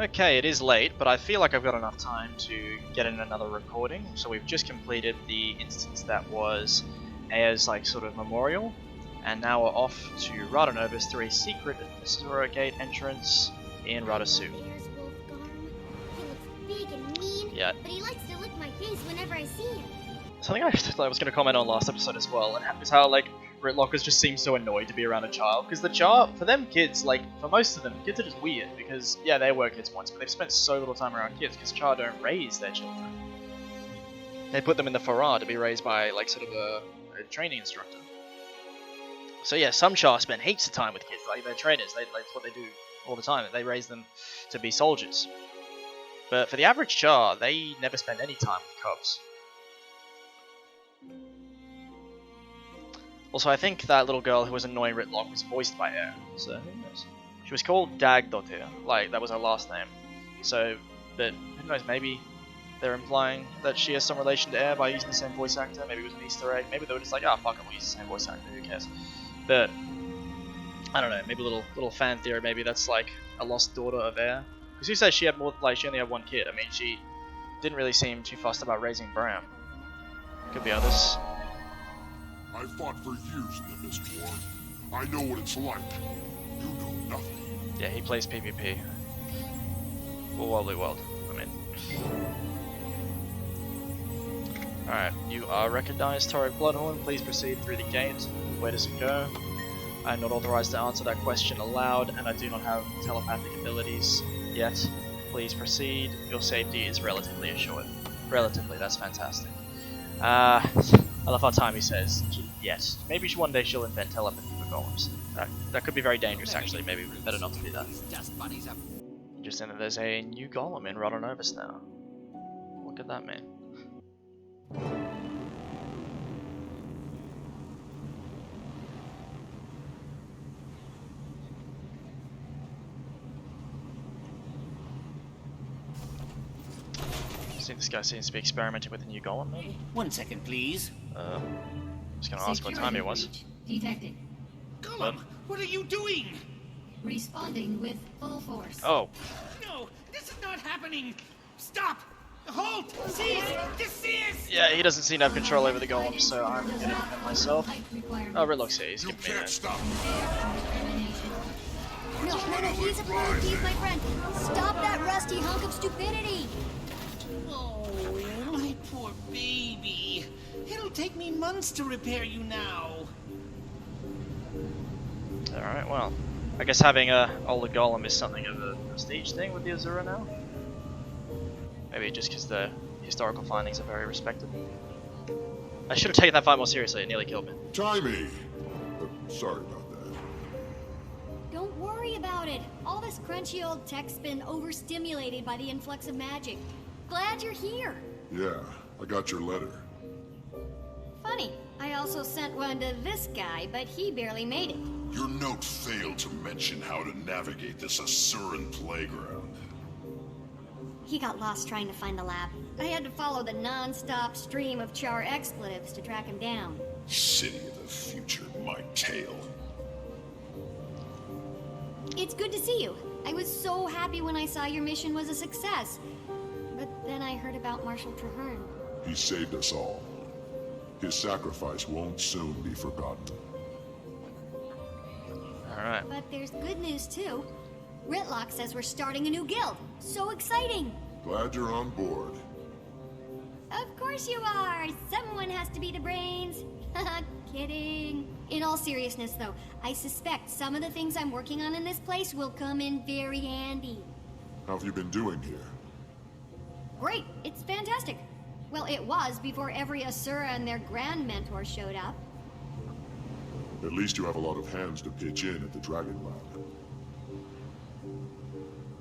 Okay, it is late, but I feel like I've got enough time to get in another recording. So we've just completed the instance that was Aya's like sort of memorial, and now we're off to Rata Novus through a secret Azura Gate entrance in Rata Su. There's Wolfgarm. He looks big and mean, Yeah. but he likes to lick my face whenever I see him. Something I was going to comment on last episode as well, and is how like Rytlockers just seem so annoyed to be around a child, because the child, for them kids, like for most of them, kids are just weird, because yeah, they were kids once, but they've spent so little time around kids, because child don't raise their children. They put them in the Farah to be raised by like sort of a training instructor. So yeah, some Char spend heaps of time with kids, like they're trainers, that's what they do all the time, they raise them to be soldiers. But for the average Char, they never spend any time with cubs. Also, I think that little girl who was annoying Rytlock was voiced by her, so who knows? She was called Dagdotir, like that was her last name. So, but who knows, maybe they're implying that she has some relation to Air by using the same voice actor, maybe it was an Easter egg, maybe they were just like, oh fuck it, we'll use the same voice actor, who cares? But, I don't know, maybe a little fan theory, maybe that's like a lost daughter of Air. Because who says she had more, like she only had one kid, I mean she didn't really seem too fussed about raising Bram. Could be others. I fought for years in the Mist War. I know what it's like. You know nothing. Yeah, he plays PvP. Or Wobbly World, I mean. Alright, you are recognized, Tauric Bloodhorn. Please proceed through the gate. Where does it go? I am not authorized to answer that question aloud, and I do not have telepathic abilities yet. Please proceed. Your safety is relatively assured. Relatively, that's fantastic. I love how Taimi says, yes, maybe one day she'll invent telepathy for golems. That could be very dangerous, actually. Maybe better not to do that. Interesting that there's a new golem in Rata Novus now. What could that mean? I think this guy seems to be experimenting with a new golem, maybe? 1 second, please. Just gonna ask what time it was. Detected. Golem, what are you doing? Responding with full force. Oh, No, this is not happening. Stop! Halt! Cease! Desist! yeah, he doesn't seem to have control over the golem, so I'm gonna defend myself. Oh, Rytlock's here, he's You giving me can't that. stop. No, he's a pro, he's my friend. Stop that rusty hunk of stupidity. Oh, my poor baby. It'll take me months to repair you now. Alright, well, I guess having a older golem is something of a prestige thing with the Azura now. Maybe just because the historical findings are very respected. I should have taken that fight more seriously, it nearly killed me. Taimi! Sorry about that. Don't worry about it. All this crunchy old tech's been overstimulated by the influx of magic. Glad you're here. Yeah, I got your letter. Funny, I also sent one to this guy, but he barely made it. Your note failed to mention how to navigate this Asuran playground. He got lost trying to find the lab. I had to follow the non-stop stream of Char expletives to track him down. City of the future, my tail. It's good to see you. I was so happy when I saw your mission was a success. But then I heard about Marshal Traherne. He saved us all. His sacrifice won't soon be forgotten. Alright. But there's good news too. Rytlock says we're starting a new guild. So exciting! Glad you're on board. Of course you are! Someone has to be the brains. Kidding. In all seriousness though, I suspect some of the things I'm working on in this place will come in very handy. How have you been doing here? Great, it's fantastic. Well, it was before every Asura and their grand mentor showed up. At least you have a lot of hands to pitch in at the Dragon Lab.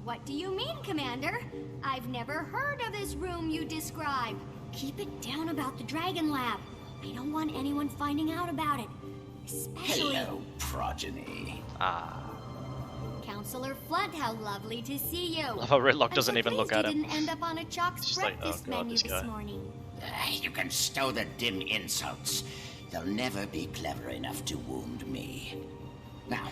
What do you mean, Commander? I've never heard of this room you describe. Keep it down about the Dragon Lab. I don't want anyone finding out about it. Especially... Hello, progeny. Counselor Flunt, how lovely to see you. Love how Rytlock doesn't I'm so even look pleased at you him. didn't end up on a Chalk's Just like, breakfast oh God, menu this this guy. morning. You can stow the dim insults. They'll never be clever enough to wound me. Now,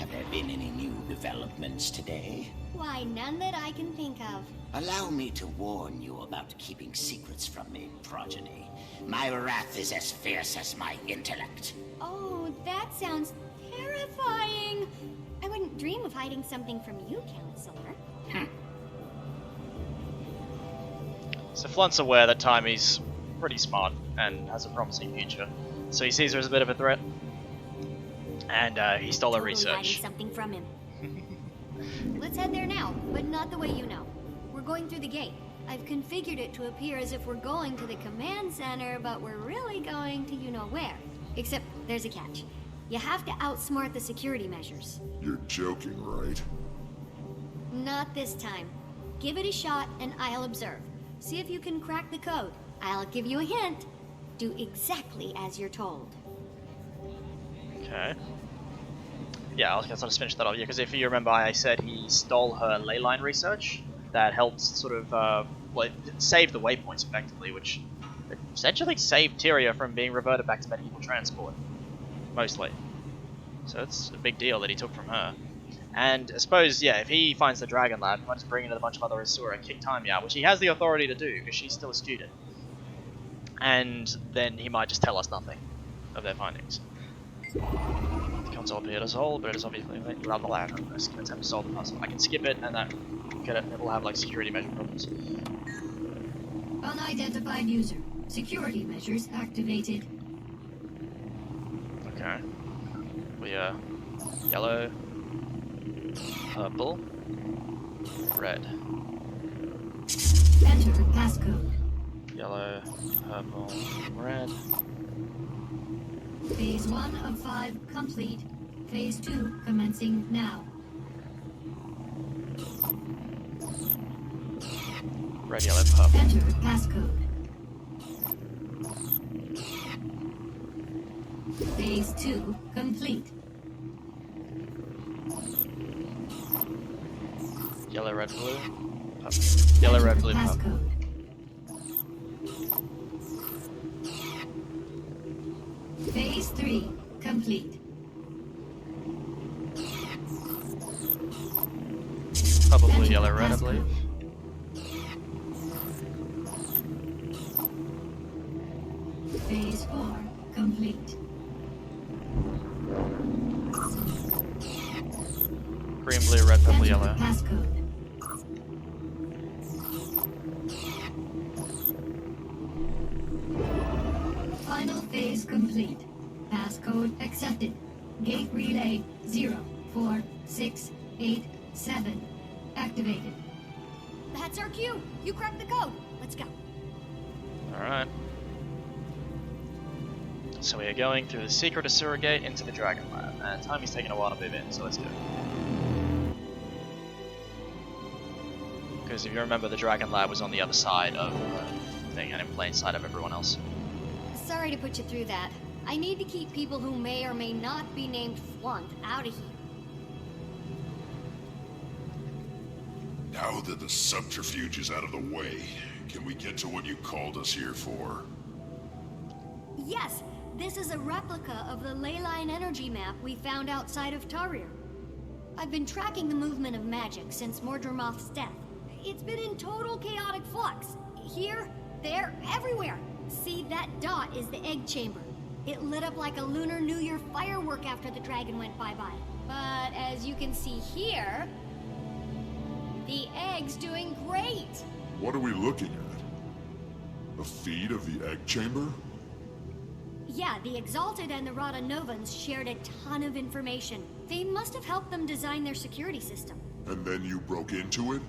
Have there been any new developments today? Why, none that I can think of. Allow me to warn you about keeping secrets from me, progeny. My wrath is as fierce as my intellect. Oh, that sounds terrifying. I wouldn't dream of hiding something from you, Counselor. So Flunt's aware that Taimi's pretty smart and has a promising future, so he sees her as a bit of a threat. And he stole her Totally hiding research. something from him. Let's head there now, but not the way you know. We're going through the gate. I've configured it to appear as if we're going to the command center, but we're really going to you-know-where. Except there's a catch. You have to outsmart the security measures. You're joking, right? Not this time. Give it a shot and I'll observe. See if you can crack the code. I'll give you a hint. Do exactly as you're told. Okay. Yeah, I'll just finish that off. Yeah, because if you remember, I said he stole her ley line research that helped sort of save the waypoints effectively, which essentially saved Tyria from being reverted back to medieval transport, mostly. So it's a big deal that he took from her. And I suppose, yeah, if he finds the Dragon Lab, he might just bring in a bunch of other Asura and kick Taimi out, which he has the authority to do because she's still a student. And then he might just tell us nothing of their findings. The console appeared as a whole, but it is obviously rather loud. I'm going to attempt to solve the puzzle. I can skip it, and it will have like security measure problems. Unidentified user. Security measures activated. Okay. We are yellow, purple, red. Enter passcode. Yellow, purple, red. Phase 1 of 5 complete. Phase 2 commencing now. Red, yellow, purple. Enter passcode. Phase 2 complete. Yellow, red, blue. Purple. Yellow, red, blue, purple. Passcode. Phase 3 complete. Probably yellow, red, I believe. Phase 4 complete. Green, blue, red, purple, yellow. Passcode. Final phase complete. Passcode accepted. Gate relay 04687 activated. That's our cue. You cracked the code. Let's go. Alright. So we are going through the secret Asura gate into the Dragon Lab, and Taimi's taking a while to move in, so let's do it. Because if you remember, the Dragon Lab was on the other side of the thing and in plain sight of everyone else. Sorry to put you through that. I need to keep people who may or may not be named Flunt out of here. Now that the subterfuge is out of the way, can we get to what you called us here for? Yes, this is a replica of the ley line energy map we found outside of Tyria. I've been tracking the movement of magic since Mordremoth's death. It's been in total chaotic flux. Here, there, everywhere. See, that dot is the egg chamber. It lit up like a Lunar New Year firework after the dragon went bye-bye. But as you can see here, the egg's doing great. What are we looking at? A feed of the egg chamber? Yeah, the Exalted and the Rata Novus shared a ton of information. They must have helped them design their security system. And then you broke into it?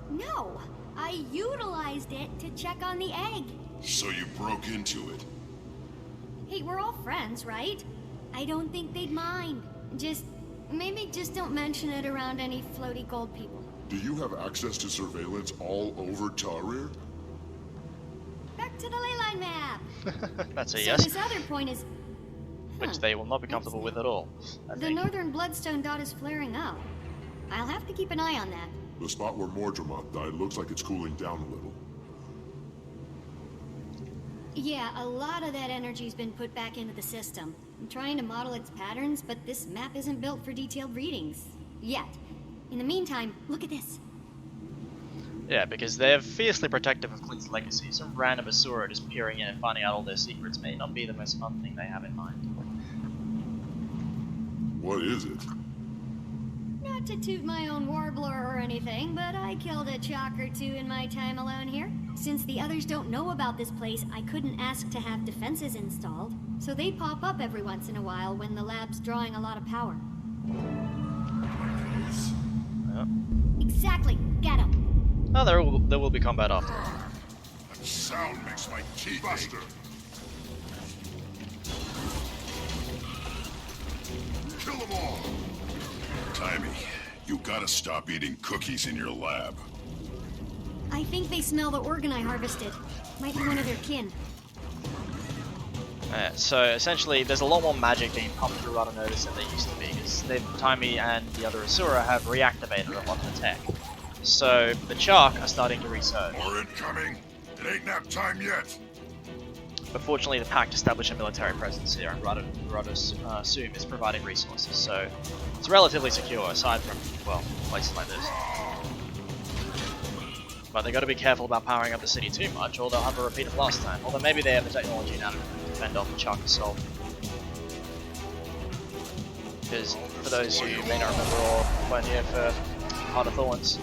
No, I utilized it to check on the egg. So you broke into it? Hey, we're all friends, right? I don't think they'd mind. Maybe just don't mention it around any floaty gold people. Do you have access to surveillance all over Tyria? Back to the ley line map. That's a So yes, this other point is... which they will not be comfortable with at all, I The think. northern bloodstone dot is flaring up. I'll have to keep an eye on that. The spot where Mordremoth died looks like it's cooling down a little. Yeah, a lot of that energy's been put back into the system. I'm trying to model its patterns, but this map isn't built for detailed readings. Yet. In the meantime, look at this. Yeah, because they're fiercely protective of Clint's legacy. Some random Asura just peering in and finding out all their secrets may not be the most fun thing they have in mind. What is it? Not to toot my own warbler or anything, but I killed a chalk or two in my time alone here. Since the others don't know about this place, I couldn't ask to have defenses installed. So they pop up every once in a while when the lab's drawing a lot of power. Yep. Exactly! Get 'em! Oh, there will be combat after. That sound makes my teeth Buster. Kill them all! Taimi, you gotta stop eating cookies in your lab. I think they smell the organ I harvested. Might be one of their kin. So essentially, there's a lot more magic being pumped through Rata Novus than there used to be, because Taimi and the other Asura have reactivated a lot of the tech. So the Chark are starting to resurge. More incoming! It ain't nap time yet! But fortunately, the Pact established a military presence here, and Rata Sum is providing resources, so it's relatively secure, aside from, well, places like this. But they got to be careful about powering up the city too much, or they'll have a repeat of last time. Although maybe they have the technology now to fend off the Chark assault. Because for those who may not remember or weren't here for Heart of Thorns,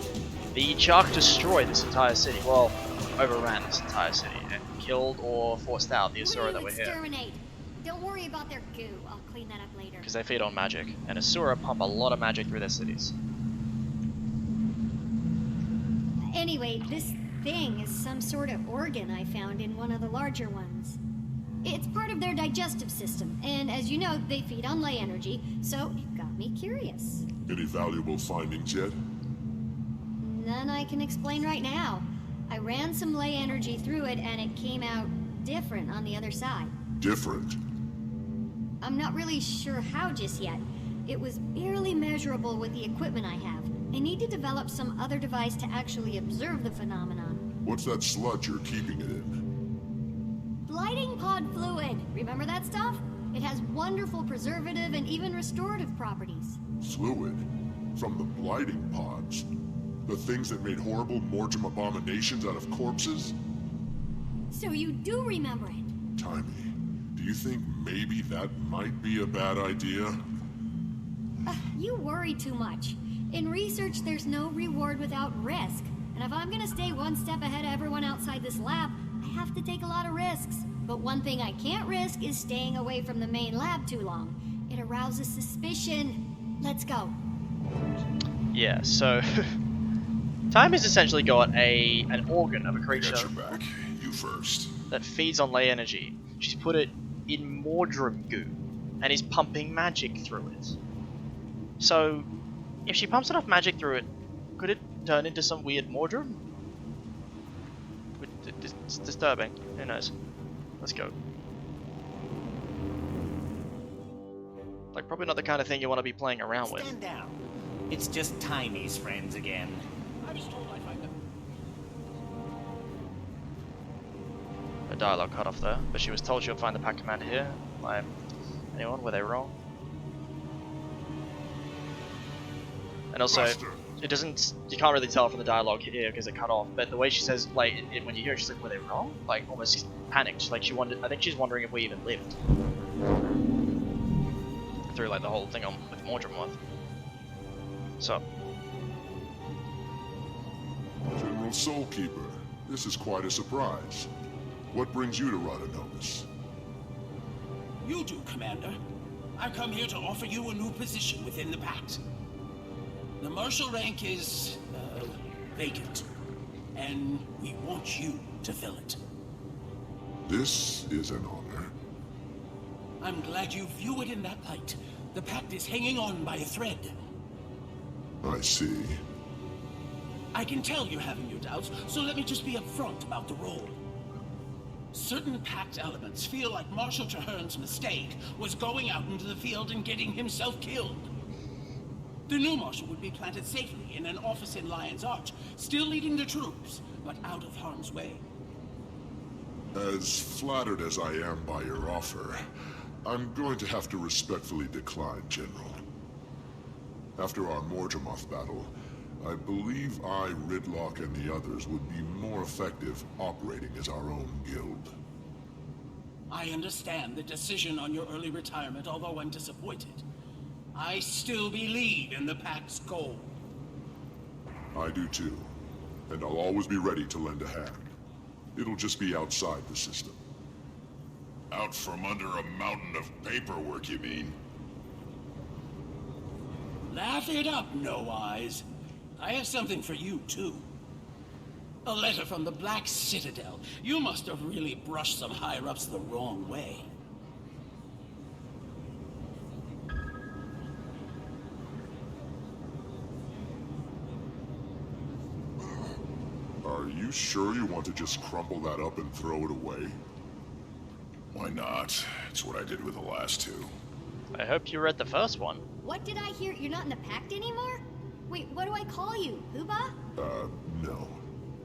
the Chark destroyed this entire city. Well, overran this entire city and killed or forced out the Asura that were here. Exterminate. Don't worry about their goo. I'll clean that up later. Because they feed on magic, and Asura pump a lot of magic through their cities. Anyway, this thing is some sort of organ I found in one of the larger ones. It's part of their digestive system, and as you know, they feed on ley energy, so it got me curious. Any valuable findings yet? None I can explain right now. I ran some ley energy through it, and it came out different on the other side. Different? I'm not really sure how just yet. It was barely measurable with the equipment I have. I need to develop some other device to actually observe the phenomenon. What's that sludge you're keeping it in? Blighting pod fluid. Remember that stuff? It has wonderful preservative and even restorative properties. Fluid? From the blighting pods? The things that made horrible Morgem abominations out of corpses? So you do remember it? Taimi, do you think maybe that might be a bad idea? You worry too much. In research, there's no reward without risk. And if I'm gonna stay one step ahead of everyone outside this lab, I have to take a lot of risks. But one thing I can't risk is staying away from the main lab too long. It arouses suspicion. Let's go. Yeah, so Taimi's essentially got an organ of a I creature got your back. You first. that feeds on ley energy. She's put it in Mordrum goo, and is pumping magic through it. So, if she pumps enough magic through it, could it turn into some weird Mordrum? It's disturbing. Who knows? Let's go. Like, probably not the kind of thing you want to be playing around with. Stand down. It's just Taimi's friends again. I was told I'd find them. Her dialogue cut off there, but she was told she'll find the pack commander here. Like, anyone? Were they wrong? And also, Buster. it doesn't. You can't really tell from the dialogue here because it cut off. But the way she says, like, when you hear it, she's like, "Were they wrong?" Like, almost panicked. Like she wondered. I think she's wondering if we even lived through like the whole thing on with Mordrum with. So, General Soulkeeper, this is quite a surprise. What brings you to Rata Novus? You do, Commander. I've come here to offer you a new position within the Pact. The marshal rank is, vacant. And we want you to fill it. This is an honor. I'm glad you view it in that light. The Pact is hanging on by a thread. I see. I can tell you're having your doubts, so let me just be upfront about the role. Certain Pact elements feel like Marshal Traherne's mistake was going out into the field and getting himself killed. The new Marshal would be planted safely in an office in Lion's Arch, still leading the troops, but out of harm's way. As flattered as I am by your offer, I'm going to have to respectfully decline, General. After our Morgemoth battle, I believe I, Rytlock, and the others would be more effective operating as our own guild. I understand the decision on your early retirement, although I'm disappointed. I still believe in the Pact's goal. I do too, and I'll always be ready to lend a hand. It'll just be outside the system. Out from under a mountain of paperwork, you mean? Laugh it up, No Eyes. I have something for you, too. A letter from the Black Citadel. You must have really brushed some higher-ups the wrong way. Are you sure you want to just crumple that up and throw it away? Why not? It's what I did with the last two. I hope you read the first one. What did I hear? You're not in the pact anymore? Wait, what do I call you? Hooba? No.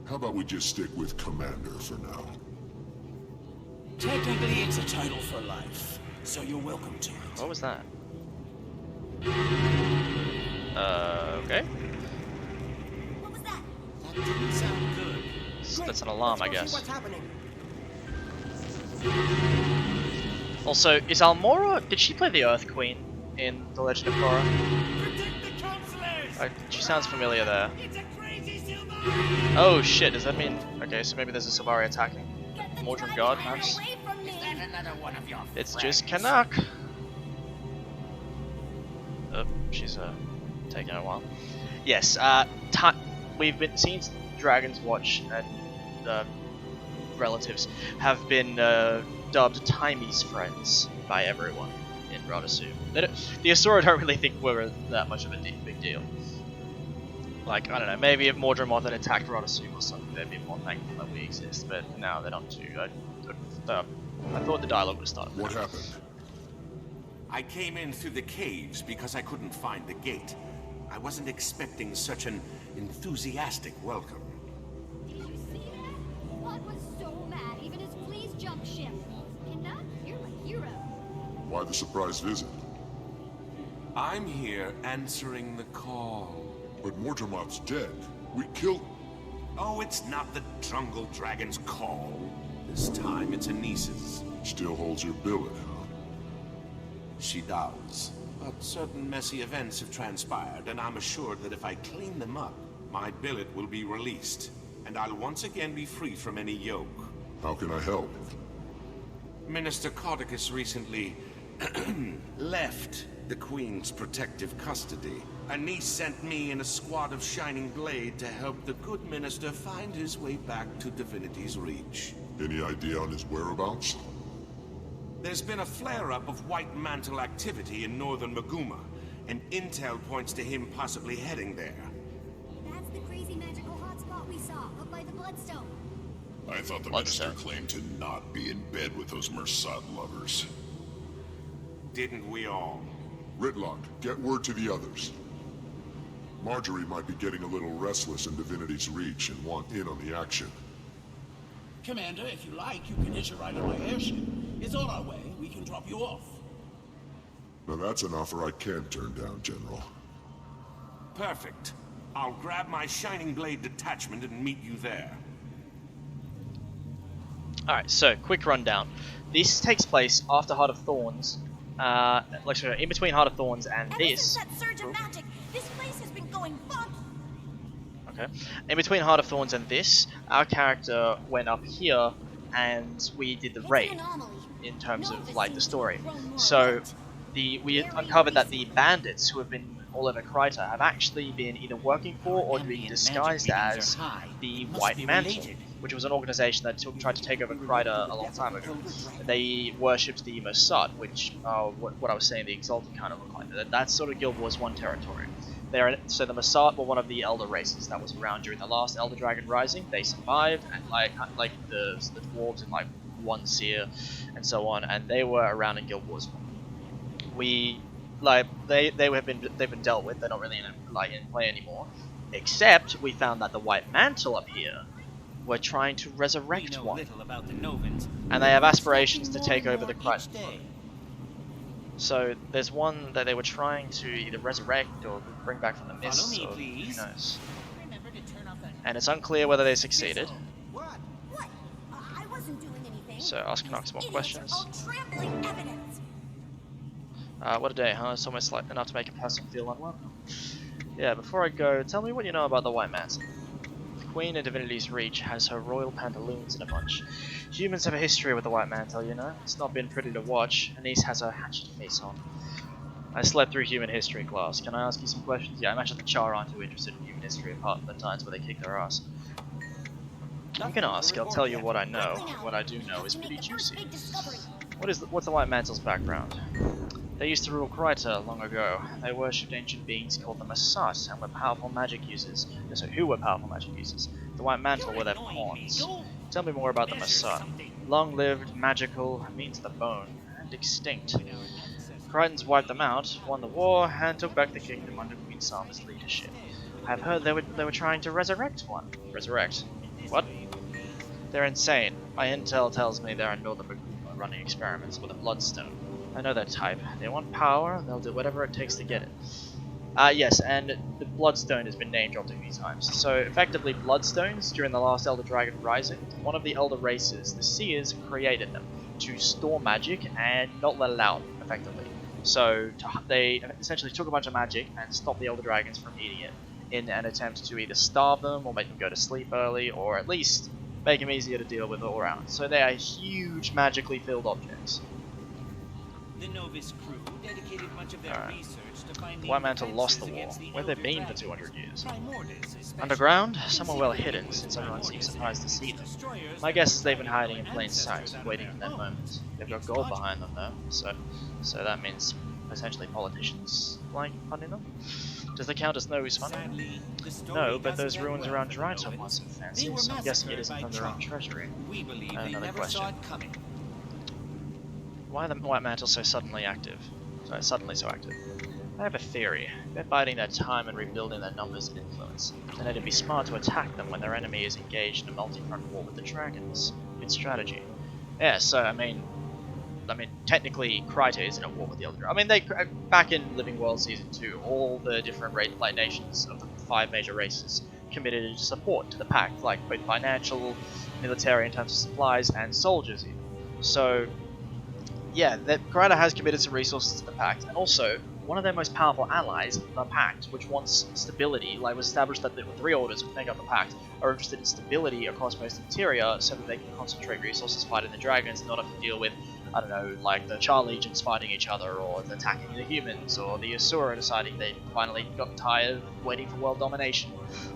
How about we just stick with Commander for now? Technically, it's a title for life, so you're welcome to it. What was that? Okay. What was that? That didn't sound good. That's an alarm, I guess. What's happening? Also, is Almora... Did she play the Earth Queen in The Legend of Korra? Protect the counselors! She sounds familiar there. It's a crazy Silvari! Oh shit, does that mean... Okay, so maybe there's a Silvari attacking? Mordred God, perhaps? Away from me! Is that another one of your It's friends? just Canach. Oh, she's taking a while. Yes, we've been seeing Dragon's Watch and relatives have been dubbed Taimi's friends by everyone in Rata. The Asura don't really think we're that much of a big deal. Like, I don't know, maybe if Mordred had attacked Rata or something, they'd be more thankful that we exist, but now they're not too. I thought the dialogue would have started. What happened? I came in through the caves because I couldn't find the gate. I wasn't expecting such an enthusiastic welcome. Did you see that? Blood was so mad, even his fleas jumped ship. Canach, you're my hero. Why the surprise visit? I'm here answering the call. But Morgemoth's dead. We killed... Oh, it's not the Jungle Dragon's call. This time it's Anissa's. Still holds your billet, huh? She does. But certain messy events have transpired, and I'm assured that if I clean them up, my billet will be released, and I'll once again be free from any yoke. How can I help? Minister Cordicus recently left the Queen's protective custody. Anise sent me and a squad of Shining Blade to help the good minister find his way back to Divinity's Reach. Any idea on his whereabouts? There's been a flare-up of White Mantle activity in northern Maguuma, and intel points to him possibly heading there. That's the crazy magical hotspot we saw up by the Bloodstone. I thought the Bloodstone. minister claimed to not be in bed with those Mersat lovers. Didn't we all? Rytlock, get word to the others. Marjorie might be getting a little restless in Divinity's Reach and want in on the action. Commander, if you like, you can hitch a ride on my airship. It's on our way. We can drop you off. Now that's an offer I can turn down, General. Perfect. I'll grab my Shining Blade detachment and meet you there. Alright, so, quick rundown. This takes place after Heart of Thorns. In between Heart of Thorns and Ever this. since that surge of magic, this place has been going funky. Okay. In between Heart of Thorns and this, our character went up here and we did the raid in terms of like the story. So we uncovered that the bandits who have been all over Kryta have actually been either working for or being disguised as the White Mantle, which was an organization that tried to take over Kryta a long time ago. They worshipped the Mersat, which what I was saying, the Exalted kind of look like. That's sort of Guild Wars 1 territory. So the Mersat were one of the elder races that was around during the last Elder Dragon Rising. They survived, and like the dwarves in like One Seer and so on, and they were around in Guild Wars 1. They've been dealt with. They're not really in play anymore. Except we found that the White Mantle up here were trying to We resurrect know one, little about the Novans. and they have aspirations to take More over the and Crichton throne. So there's one that they were trying to either resurrect or bring back from the Follow mists, me, or who please. knows. Remember to turn off that And it's unclear whether they succeeded. missile. What? What? I wasn't doing anything. So ask Canach some more Idiots questions. are all trampling evidence. What a day, huh? It's almost like enough to make a person feel unwelcome. Yeah, before I go, tell me what you know about the White Mantle. The Queen of Divinity's Reach has her royal pantaloons in a bunch. Humans have a history with the White Mantle, you know? It's not been pretty to watch. Anise has her hatchet face on. I slept through human history class. Can I ask you some questions? Yeah, I imagine the Char aren't too interested in human history apart from the times where they kick their ass. You can ask, I'll tell you what I know. What I do know is pretty juicy. What's the White Mantle's background? They used to rule Kryta long ago. They worshipped ancient beings called the Masat and were powerful magic users. So who were powerful magic users? The White Mantle were their pawns. Tell me more about the Masat. Long-lived, magical, mean to the bone, and extinct. Crichtons wiped them out, won the war, and took back the kingdom under Queen Salma's leadership. I've heard they were trying to resurrect one. Resurrect? What? They're insane. My intel tells me they're in northern Maguuma running experiments with a Bloodstone. I know their type. They want power, and they'll do whatever it takes to get it. Yes, and the Bloodstone has been name dropped a few times. So, effectively, Bloodstones, during the last Elder Dragon Rising, one of the Elder races, the Seers, created them to store magic and not let it out, effectively. So, they essentially took a bunch of magic and stopped the Elder Dragons from eating it in an attempt to either starve them or make them go to sleep early, or at least make them easier to deal with all around. So they are huge magically filled objects. The Novus crew dedicated much of their research to finding The White Mantle lost the war. Where have they been for 200 years? Underground? Somewhere well hidden, since everyone seems surprised to see them. My guess is they've been hiding in plain sight, waiting for their moment. They've got gold behind them though, so that means potentially politicians funding them? Does the Countess know who's funding them? No, but those ruins around Rytlock aren't so fancy, so I'm guessing it isn't from their own treasury. Another question. Why are the White Mantle so suddenly active? Suddenly so active. I have a theory. They're biding their time and rebuilding their numbers and influence. And it'd be smart to attack them when their enemy is engaged in a multi-front war with the dragons. Good strategy. Yeah, so I mean, technically, Kryta is in a war with the Elder. I mean, back in Living World Season 2, all the different light nations of the 5 major races committed support to the Pact, like both financial, military in terms of supplies, and soldiers even. So, yeah, Kryta has committed some resources to the Pact, and also, one of their most powerful allies, the Pact, which wants stability, like was established that the 3 orders which make up the Pact are interested in stability across most of Tyria so that they can concentrate resources fighting the dragons and not have to deal with, I don't know, like the Char Legions fighting each other, or attacking the humans, or the Asura deciding they finally got tired of waiting for world domination,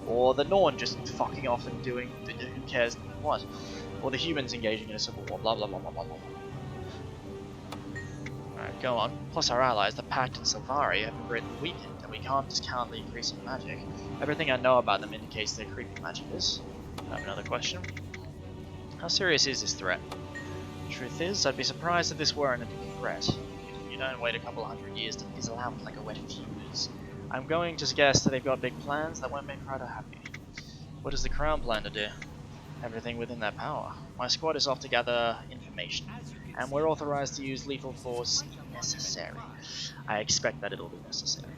or the Norn just fucking off and doing who cares what, or the humans engaging in a civil war, blah blah blah blah blah blah. Alright, go on. Plus our allies, the Pact and Sylvari, have been greatly weakened, and we can't discount the increase in magic. Everything I know about them indicates their creepy magic is. I have another question. How serious is this threat? Truth is, I'd be surprised if this weren't a big threat. You don't wait a couple 100 years to fizzle out like a wet fuse. I'm going to guess that they've got big plans that won't make Rata happy. What does the Crown plan to do? Everything within their power. My squad is off to gather information, and we're authorized to use lethal force if necessary. I expect that it'll be necessary.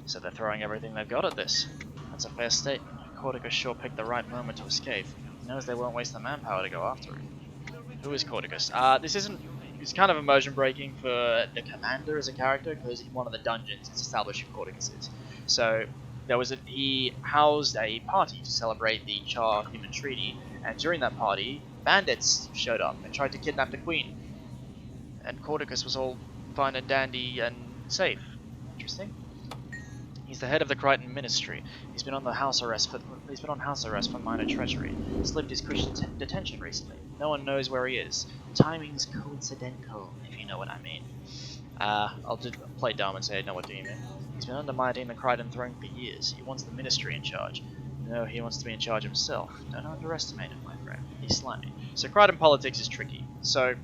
So they're throwing everything they've got at this. That's a fair statement. Cordicus sure picked the right moment to escape. He knows they won't waste the manpower to go after him. Who is Cordicus? It's kind of immersion breaking for the commander as a character, because in one of the dungeons it's established who Cordicus is. So he housed a party to celebrate the Char-Human Treaty, and during that party, bandits showed up and tried to kidnap the queen. And Cordicus was all fine and dandy and safe. Interesting. He's the head of the Crichton Ministry. He's been on house arrest for minor treachery. Slipped his Christian detention recently. No one knows where he is. Timing's coincidental, if you know what I mean. I'll just play dumb and say, no, what do you mean? He's been undermining the Crichton throne for years. He wants the Ministry in charge. No, he wants to be in charge himself. Don't underestimate him, my friend. He's slimy. So Crichton politics is tricky. So,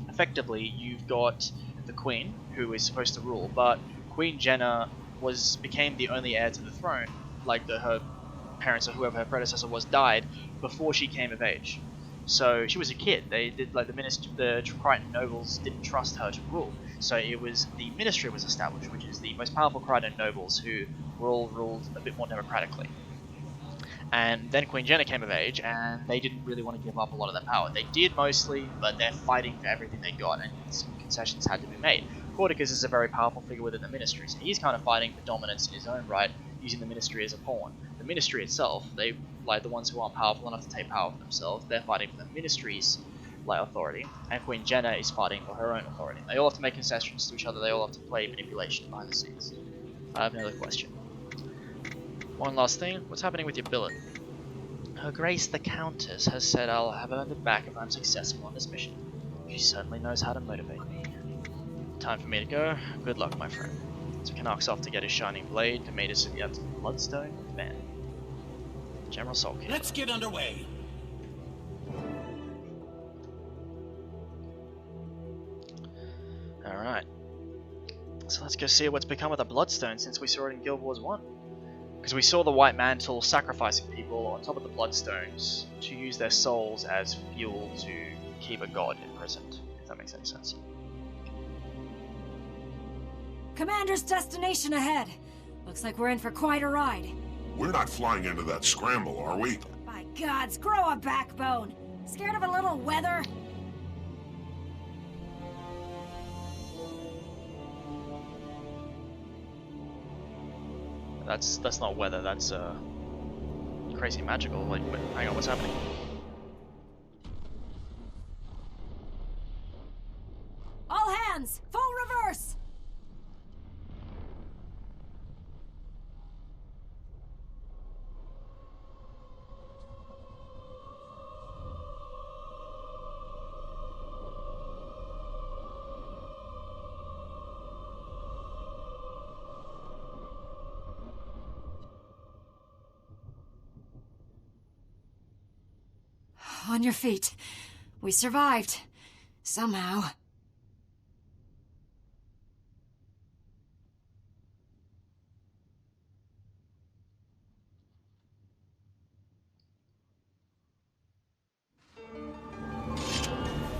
effectively, you've got the Queen, who is supposed to rule, but Queen Jenna became the only heir to the throne, like her parents or whoever her predecessor was died before she came of age. So she was a kid. They did like the Crichton nobles didn't trust her to rule. So it was the ministry was established, which is the most powerful Crichton nobles who were all ruled a bit more democratically. And then Queen Jenna came of age, and they didn't really want to give up a lot of their power. They did mostly, but they're fighting for everything they got, and some concessions had to be made. Cordicus is a very powerful figure within the ministry, so he's kind of fighting for dominance in his own right, using the ministry as a pawn. The ministry itself, they like the ones who aren't powerful enough to take power for themselves, they're fighting for the ministry's authority, and Queen Jenna is fighting for her own authority. They all have to make concessions to each other, they all have to play manipulation behind the scenes. I have another question. One last thing, what's happening with your billet? Her Grace the Countess has said I'll have earned it back if I'm successful on this mission. She certainly knows how to motivate me. Time for me to go. Good luck, my friend. So Canach's off to get his shining blade to meet us at the Maguuma Bloodstone with Ben. General Sulky. Let's get underway. Alright. So let's go see what's become of the Bloodstone since we saw it in Guild Wars 1. Because we saw the White Mantle sacrificing people on top of the Bloodstones to use their souls as fuel to keep a god imprisoned, if that makes any sense. Commander's destination ahead. Looks like we're in for quite a ride. We're not flying into that scramble, are we? By gods, grow a backbone. Scared of a little weather? That's not weather, that's crazy magical. Like, wait, hang on, what's happening? All hands, full reverse! On your feet. We survived. Somehow.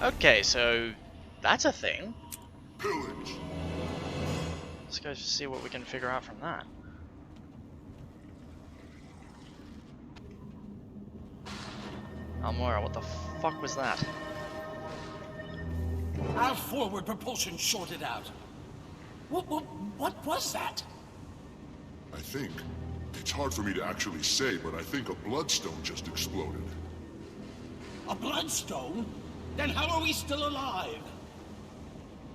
Okay, so that's a thing. Pillage. Let's go see what we can figure out from that. Almora, what the fuck was that? Our forward propulsion shorted out. What was that? I think. It's hard for me to actually say, but I think a bloodstone just exploded. A bloodstone? Then how are we still alive?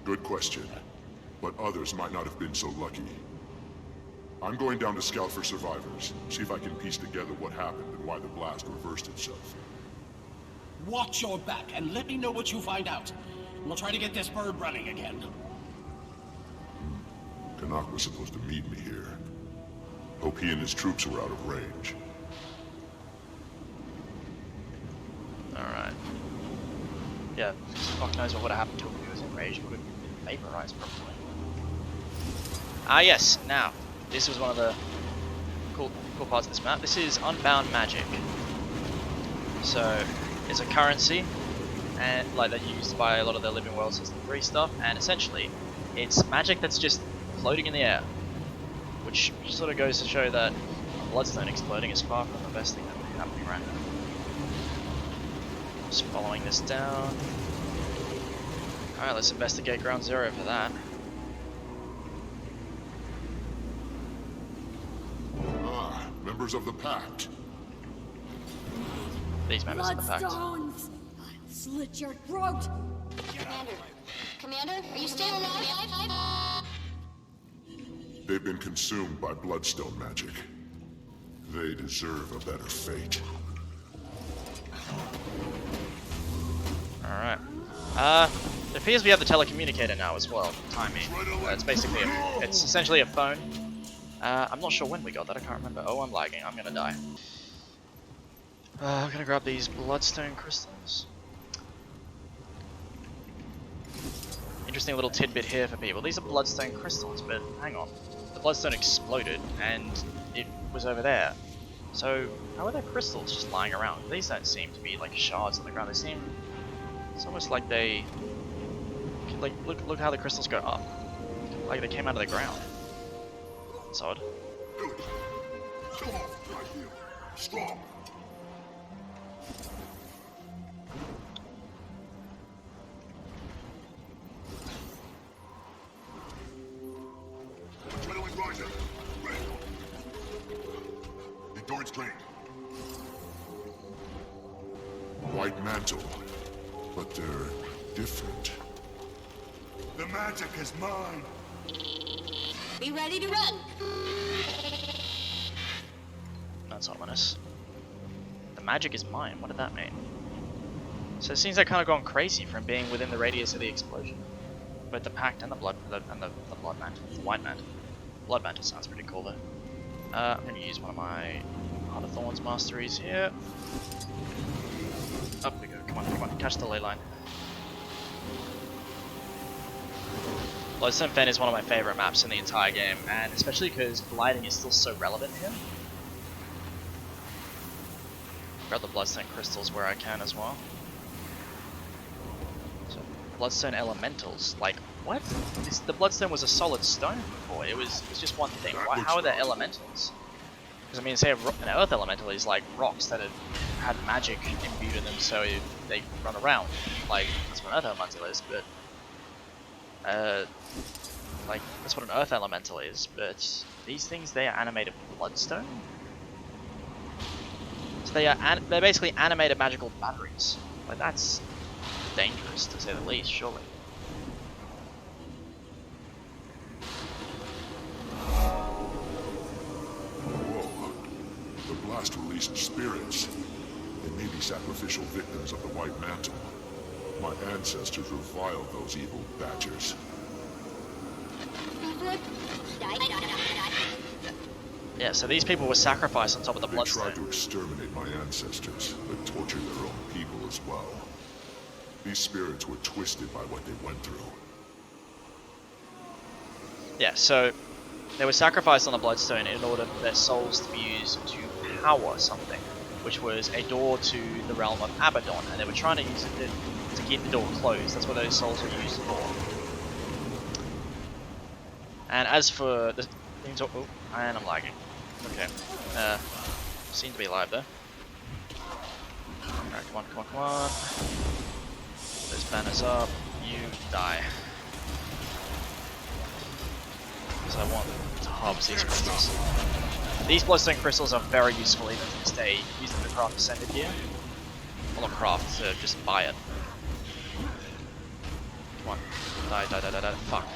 Good question. But others might not have been so lucky. I'm going down to scout for survivors, see if I can piece together what happened and why the blast reversed itself. Watch your back and let me know what you find out. We'll try to get this bird running again. Canach was supposed to meet me here. Hope he and his troops were out of range. Alright. Yeah, fuck knows what would have happened to him if he was in range. He would have been vaporized, probably. Ah yes, now, this was one of the cool parts of this map. This is Unbound Magic. So, it's a currency, and like that's used by a lot of the Living World System 3 stuff, and essentially, it's magic that's just floating in the air. Which sort of goes to show that a Bloodstone exploding is far from the best thing that would be happening right now. Just following this down. Alright, let's investigate Ground Zero for that. Ah, members of the Pact. These members of the Pact. Bloodstones! I'll slit your throat! Commander, are you still alive? They've been consumed by bloodstone magic. They deserve a better fate. Alright. It appears we have the telecommunicator now as well, Taimi. It's basically it's essentially a phone. I'm not sure when we got that, I can't remember. Oh, I'm lagging, I'm gonna die. I'm gonna grab these bloodstone crystals. Interesting little tidbit here for people. These are bloodstone crystals, but hang on. The bloodstone exploded and it was over there. So, how are there crystals just lying around? These don't seem to be like shards on the ground. They seem... It's almost like they... Like, look how the crystals go up. Like they came out of the ground. That's odd. Strong. Adrenaline rising. Endurance drained. White mantle, but they're different. The magic is mine. Be ready to run. That's ominous. The magic is mine. What did that mean? So it seems they've kind of gone crazy from being within the radius of the explosion. Both the Pact and the blood mantle, the white mantle. Blood mantle sounds pretty cool though. I'm going to use one of my Heart of Thorns masteries here. Up we go. Come on, catch the ley line. Bloodstone Fen is one of my favourite maps in the entire game, and especially because gliding is still so relevant here. Grab the Bloodstone crystals where I can as well. So, Bloodstone elementals, like, what? The Bloodstone was a solid stone before, it was just one thing. How are there elementals? Because I mean, say an earth elemental is like rocks that had magic imbued in them, so they run around. Like, that's what an earth elemental is, but... like, that's what an earth elemental is, but these things, they are animated bloodstone? So they're basically animated magical batteries. Like, that's dangerous, to say the least, surely. Whoa. The blast released spirits. They may be sacrificial victims of the White Mantle. My ancestors reviled those evil badgers. Yeah, so these people were sacrificed on top of the Bloodstone. They tried to exterminate my ancestors, but tortured their own people as well. These spirits were twisted by what they went through. Yeah, so they were sacrificed on the Bloodstone in order for their souls to be used to power something, which was a door to the realm of Abaddon, and they were trying to use it to keep the door closed. That's what those souls were used for. And as for the things, oh, and I'm lagging. Okay, seem to be live though. Alright, come on. Those banners up. You die. Because I want to harvest these crystals. These Bloodstone crystals are very useful even to this day. Use them to craft Ascended gear. Well, not craft, to just buy it. Come on. Die. Fuck.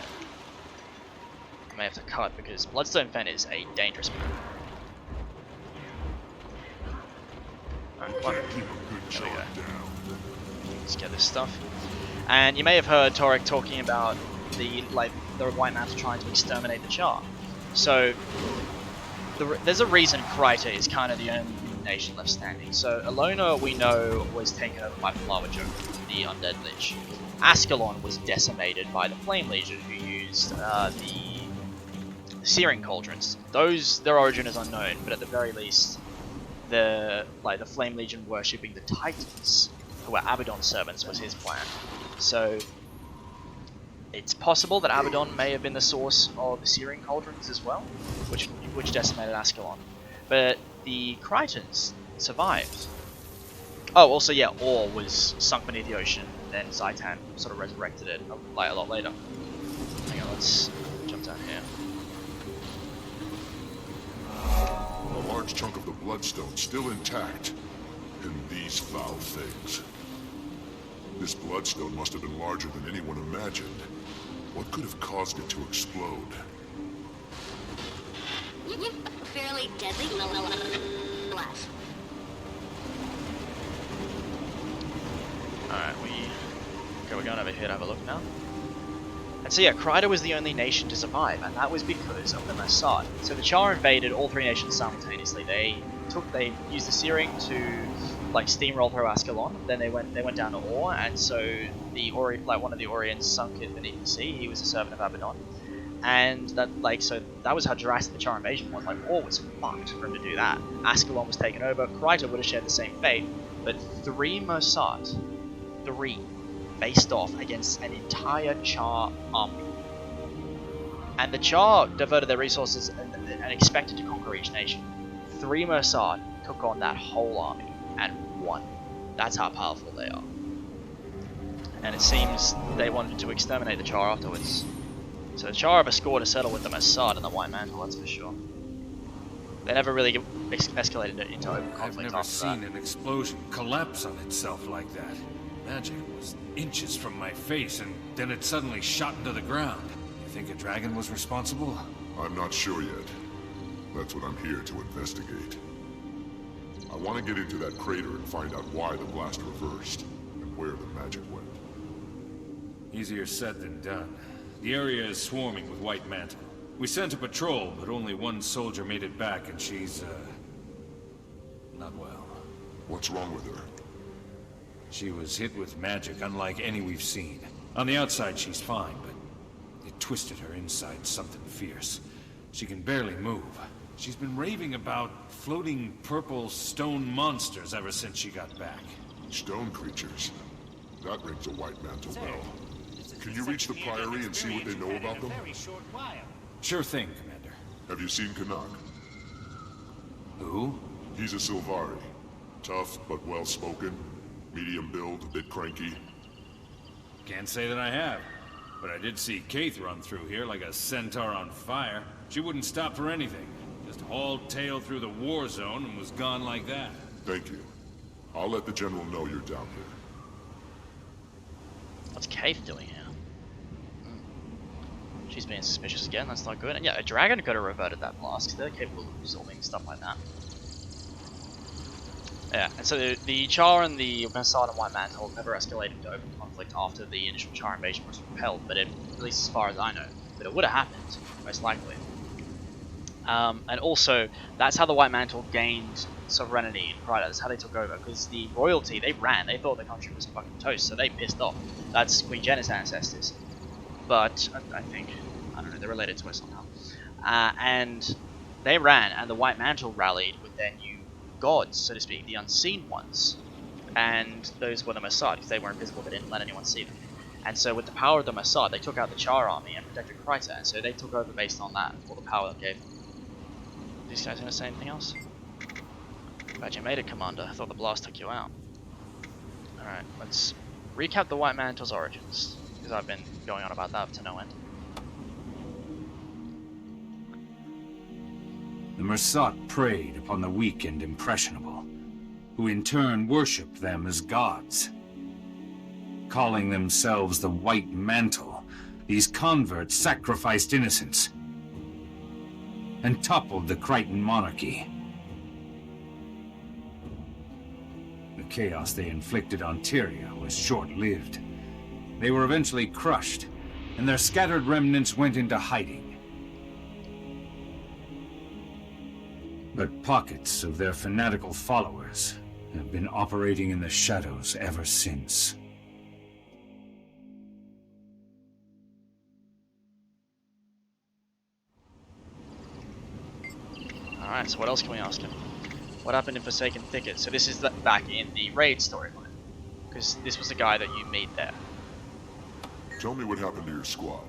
I may have to cut because Bloodstone Fen is a dangerous move. Alright, come on. There we go. Let's get this stuff. And you may have heard Torek talking about the White Mantle trying to exterminate the Char. So there's a reason Kryta is kind of the only nation left standing. So Alona, we know, was taken over by Flavajo, the Undead Lich. Ascalon was decimated by the Flame Legion, who used the Searing Cauldrons. Their origin is unknown, but at the very least, the Flame Legion worshipping the Titans, who were Abaddon servants, was his plan. So it's possible that Abaddon may have been the source of the Searing Cauldrons as well, which decimated Ascalon. But the Krytans survived. Oh, also, yeah, Ore was sunk beneath the ocean, then Zaitan sort of resurrected it a lot later. Hang on, let's jump down here. A large chunk of the Bloodstone still intact. And these foul things. This Bloodstone must have been larger than anyone imagined. What could have caused it to explode? Fairly deadly blast. Alright, we're going over here to have a look now. And so yeah, Kryta was the only nation to survive, and that was because of the Massad. So the Char invaded all three nations simultaneously. They used the Searing to steamroll through Ascalon. Then they went down to Ore, and so the one of the Oriens sunk it beneath the sea. He was a servant of Abaddon. And that, like, so that was how drastic the Char invasion was. Like, war was fucked for him to do that. Ascalon was taken over. Kryta would have shared the same fate, but 3 Mossad, 3, faced off against an entire Char army. And the Char diverted their resources and expected to conquer each nation. 3 Mossad took on that whole army and won. That's how powerful they are. And it seems they wanted to exterminate the Char afterwards. So the Char have a score to settle with the Mossad and the White Mantle, that's for sure. They never really escalated it into open conflict. I've never after seen that. an explosion collapse on itself like that. Magic was inches from my face, and then it suddenly shot into the ground. You think a dragon was responsible? I'm not sure yet. That's what I'm here to investigate. I want to get into that crater and find out why the blast reversed, and where the magic went. Easier said than done. The area is swarming with White Mantle. We sent a patrol, but only 1 soldier made it back, and she's, not well. What's wrong with her? She was hit with magic unlike any we've seen. On the outside, she's fine, but it twisted her inside something fierce. She can barely move. She's been raving about floating purple stone monsters ever since she got back. Stone creatures? That rings a White Mantle bell. Can you reach the Priory and see what they know about them? Sure thing, Commander. Have you seen Canach? Who? He's a Sylvari. Tough, but well-spoken. Medium build, a bit cranky. Can't say that I have. But I did see Kaith run through here like a centaur on fire. She wouldn't stop for anything. Just hauled tail through the war zone and was gone like that. Thank you. I'll let the General know you're down here. What's Kaith doing here? She's being suspicious again, that's not good. And yeah, a dragon could have reverted that blast, they're capable of absorbing stuff like that. Yeah, and so the Char and the Mossad and White Mantle never escalated into open conflict after the initial Char invasion was repelled, but at least as far as I know. But it would have happened, most likely. And also, that's how the White Mantle gained sovereignty in Kryta. That's how they took over, because the royalty, they ran. They thought the country was fucking toast, so they pissed off. That's Queen Jenna's ancestors. But, I think, I don't know, they're related to her somehow. And they ran, and the White Mantle rallied with their new gods, so to speak, the unseen ones. And those were the Mossad, because they were invisible, they didn't let anyone see them. And so with the power of the Mossad, they took out the Char army and protected Kryta, and so they took over based on that, all the power that gave them. These guys gonna say anything else? Glad you made it, Commander. I thought the blast took you out. Alright, let's recap the White Mantle's origins, because I've been going on about that to no end. The Mossad preyed upon the weak and impressionable, who in turn worshipped them as gods. Calling themselves the White Mantle, these converts sacrificed innocents and toppled the Crichton monarchy. The chaos they inflicted on Tyria was short-lived. They were eventually crushed, and their scattered remnants went into hiding. But pockets of their fanatical followers have been operating in the shadows ever since. Alright, so what else can we ask him? What happened in Forsaken Thicket? So this is back in the raid storyline, because this was the guy that you meet there. Tell me what happened to your squad.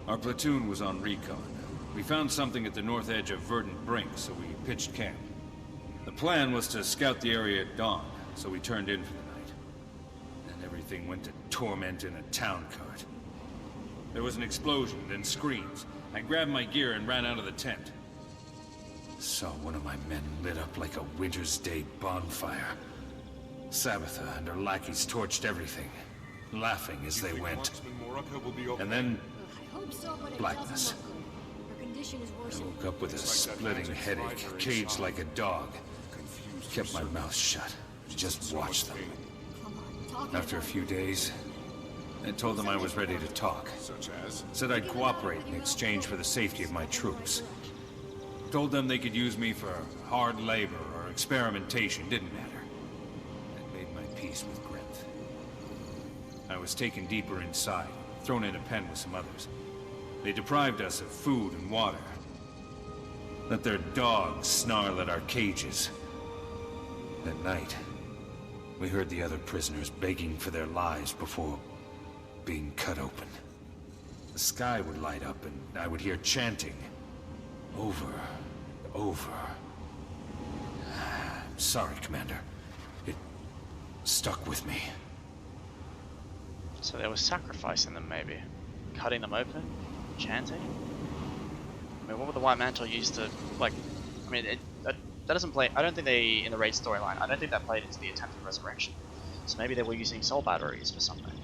Our platoon was on recon. We found something at the north edge of Verdant Brink, so we pitched camp. The plan was to scout the area at dawn, so we turned in for the night. And everything went to torment in a town cart. There was an explosion, then screams. I grabbed my gear and ran out of the tent. Saw one of my men lit up like a winter's day bonfire. Sabbatha and her lackeys torched everything, laughing as they went. And then, blackness. I woke up with a splitting headache, caged like a dog. Kept my mouth shut, just watched them. After a few days, I told them I was ready to talk. Said I'd cooperate in exchange for the safety of my troops. Told them they could use me for hard labor or experimentation, didn't matter. I'd made my peace with Grenth. I was taken deeper inside, thrown in a pen with some others. They deprived us of food and water. Let their dogs snarl at our cages. At night, we heard the other prisoners begging for their lives before being cut open. The sky would light up and I would hear chanting. Over and over. I'm sorry, Commander. It stuck with me. So they were sacrificing them, maybe? Cutting them open? Chanting? I mean, what would the White Mantle use to, like... I mean, that doesn't play... I don't think they, in the raid storyline, I don't think that played into the attempted resurrection. So maybe they were using soul batteries for something.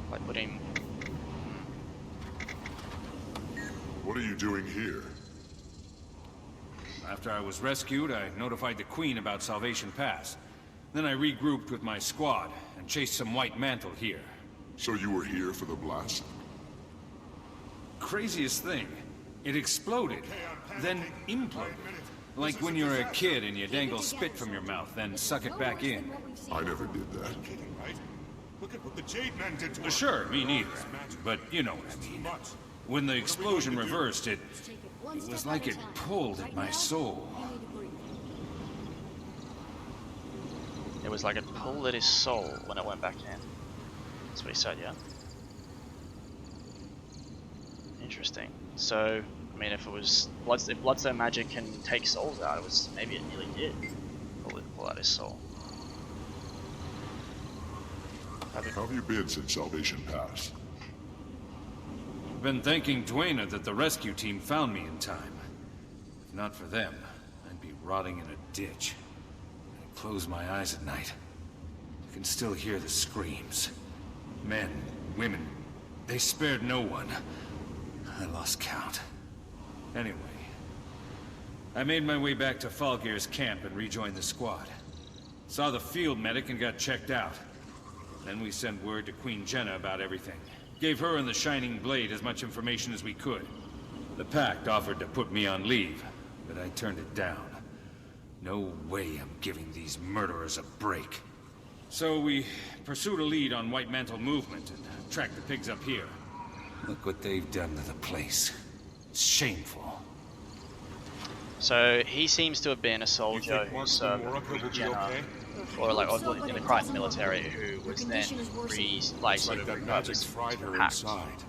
Like putting... What are you doing here? After I was rescued, I notified the Queen about Salvation Pass. Then I regrouped with my squad and chased some White Mantle here. So you were here for the blast? Craziest thing. It exploded, then imploded. Like when you're a kid and you dangle spit from your mouth, then suck it back in. I never did that. Look at what the Jade Men did to us. Sure, me neither. But you know what I mean. When the explosion reversed, it was like it pulled at my soul. It was like it pulled at his soul when it went back in. That's what he said, yeah? Interesting. So, I mean, if it was if Bloodstone magic can take souls out, maybe it nearly did pull out his soul. How have you been since Salvation Pass? I've been thanking Dwayna that the rescue team found me in time. If not for them, I'd be rotting in a ditch. I close my eyes at night. I can still hear the screams. Men, women, they spared no one. I lost count. Anyway, I made my way back to Falgear's camp and rejoined the squad. Saw the field medic and got checked out. Then we sent word to Queen Jenna about everything. Gave her and the Shining Blade as much information as we could. The Pact offered to put me on leave, but I turned it down. No way I'm giving these murderers a break. So we pursued a lead on White Mantle movement and tracked the pigs up here. Look what they've done to the place. It's shameful. So he seems to have been a soldier who served Queen Jenna, or like in the Crichton military, who was then sort of repurposed fried her Pact. inside.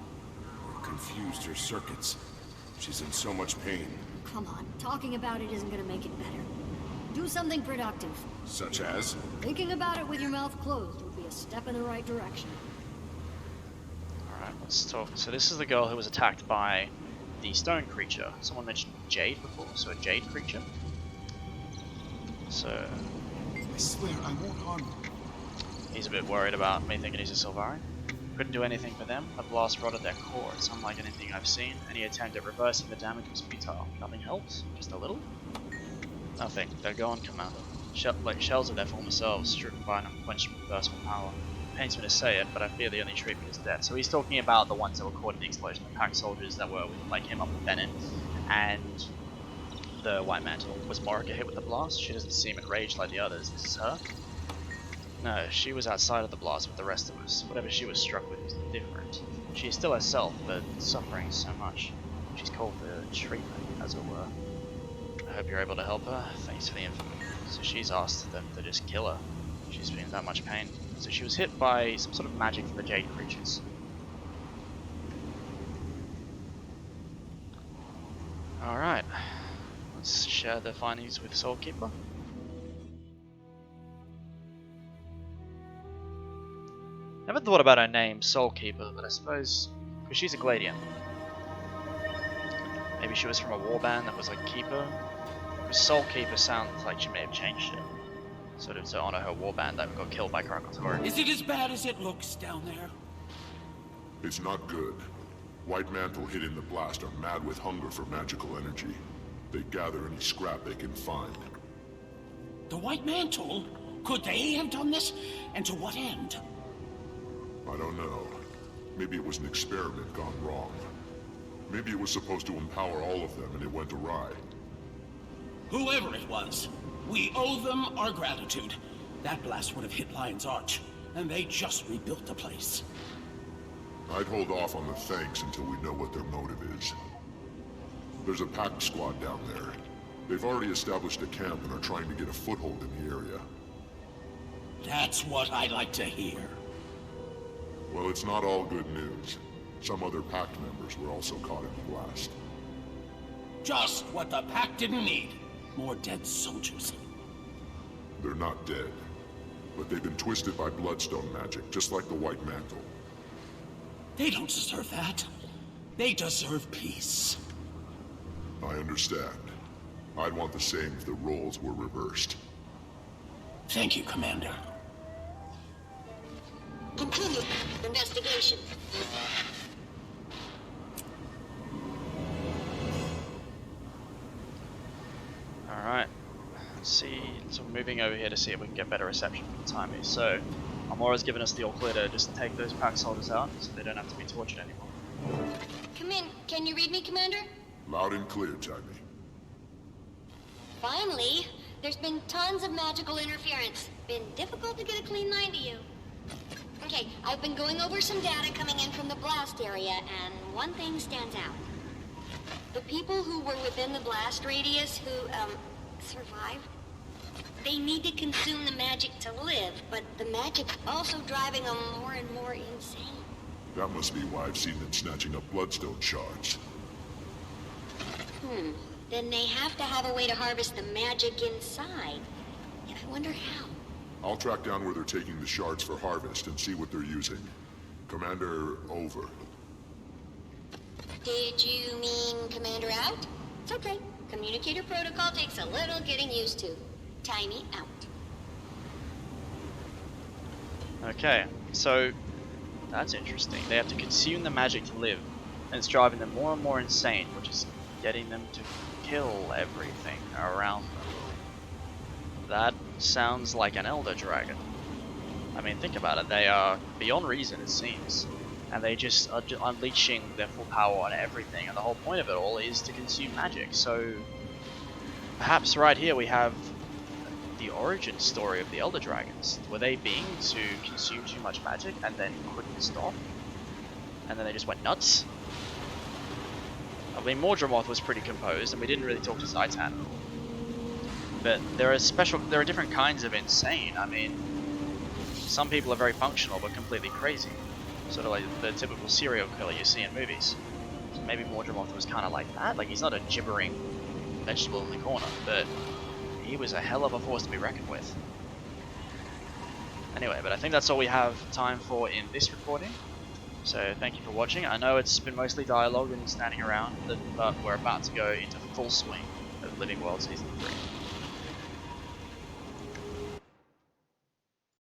Or confused her circuits. She's in so much pain. Come on, talking about it isn't gonna make it better. Do something productive. Such as? Thinking about it with your mouth closed would be a step in the right direction. Alright, let's talk. So this is the girl who was attacked by the stone creature. Someone mentioned Jade before, so a Jade creature. So... I swear I won't harm you. He's a bit worried about me thinking he's a Silvari. Couldn't do anything for them. The blast rotted their core. It's unlike anything I've seen. Any attempt at reversing the damage was futile. Nothing helped? Just a little? Nothing. They're gone, Commander. Like shells of their former selves, stricken by an unquenchable reversible power. Pains me to say it, but I fear the only treatment is death. So he's talking about the ones that were caught in the explosion, the Pact soldiers that were with, like him up with Bennett, and the White Mantle. Was Morica hit with the blast? She doesn't seem enraged like the others. Is this her? No, she was outside of the blast with the rest of us. Whatever she was struck with is different. She is still herself, but suffering so much. She's called for treatment, as it were. I hope you're able to help her. Thanks for the info. So she's asked them to just kill her. She's been in that much pain. So she was hit by some sort of magic from the Jade creatures. Alright. Let's share the findings with Soulkeeper. Never thought about her name, Soulkeeper, but I suppose because she's a Gladian. Maybe she was from a warband that was like Keeper. Because Soulkeeper sounds like she may have changed it. Sort of to honor her warband that got killed by Krakatoa. Is it as bad as it looks down there? It's not good. White Mantle hid in the blast are mad with hunger for magical energy. They gather any scrap they can find. The White Mantle? Could they have done this? And to what end? I don't know. Maybe it was an experiment gone wrong. Maybe it was supposed to empower all of them and it went awry. Whoever it was, we owe them our gratitude. That blast would have hit Lion's Arch, and they just rebuilt the place. I'd hold off on the thanks until we know what their motive is. There's a pack squad down there. They've already established a camp and are trying to get a foothold in the area. That's what I like to hear. Well, it's not all good news. Some other pack members were also caught in the blast. Just what the pack didn't need. More dead soldiers. They're not dead, but they've been twisted by Bloodstone magic, just like the White Mantle. They don't deserve that. They deserve peace. I understand. I'd want the same if the roles were reversed. Thank you, Commander. Continue investigation. Alright. Let's see. So we're moving over here to see if we can get better reception from Taimi. So, Amora's given us the all clear to just take those pack soldiers out so they don't have to be tortured anymore. Come in. Can you read me, Commander? Loud and clear, Taimi. Finally. There's been tons of magical interference. Been difficult to get a clean line to you. Okay, I've been going over some data coming in from the blast area, and one thing stands out. The people who were within the blast radius who, survived, they need to consume the magic to live, but the magic's also driving them more and more insane. That must be why I've seen them snatching up Bloodstone shards. Then they have to have a way to harvest the magic inside. I wonder how. I'll track down where they're taking the shards for harvest and see what they're using. Commander, over. Did you mean Commander out? It's okay. Communicator protocol takes a little getting used to. Taimi out. Okay, so that's interesting. They have to consume the magic to live, and it's driving them more and more insane, which is getting them to kill everything around them. That sounds like an Elder Dragon. I mean, think about it. They are beyond reason, it seems. And they just are unleashing their full power on everything. And the whole point of it all is to consume magic. So, perhaps right here we have the origin story of the Elder Dragons. Were they beings who consumed too much magic and then couldn't stop? And then they just went nuts? I mean, Mordramoth was pretty composed, and we didn't really talk to Zaitan. But there are different kinds of insane. I mean, some people are very functional but completely crazy, sort of like the typical serial killer you see in movies. So maybe Mordramoth was kind of like that. Like, he's not a gibbering vegetable in the corner, but he was a hell of a force to be reckoned with. Anyway, but I think that's all we have time for in this recording. So thank you for watching. I know it's been mostly dialogue and standing around, but we're about to go into full swing of Living World Season 3.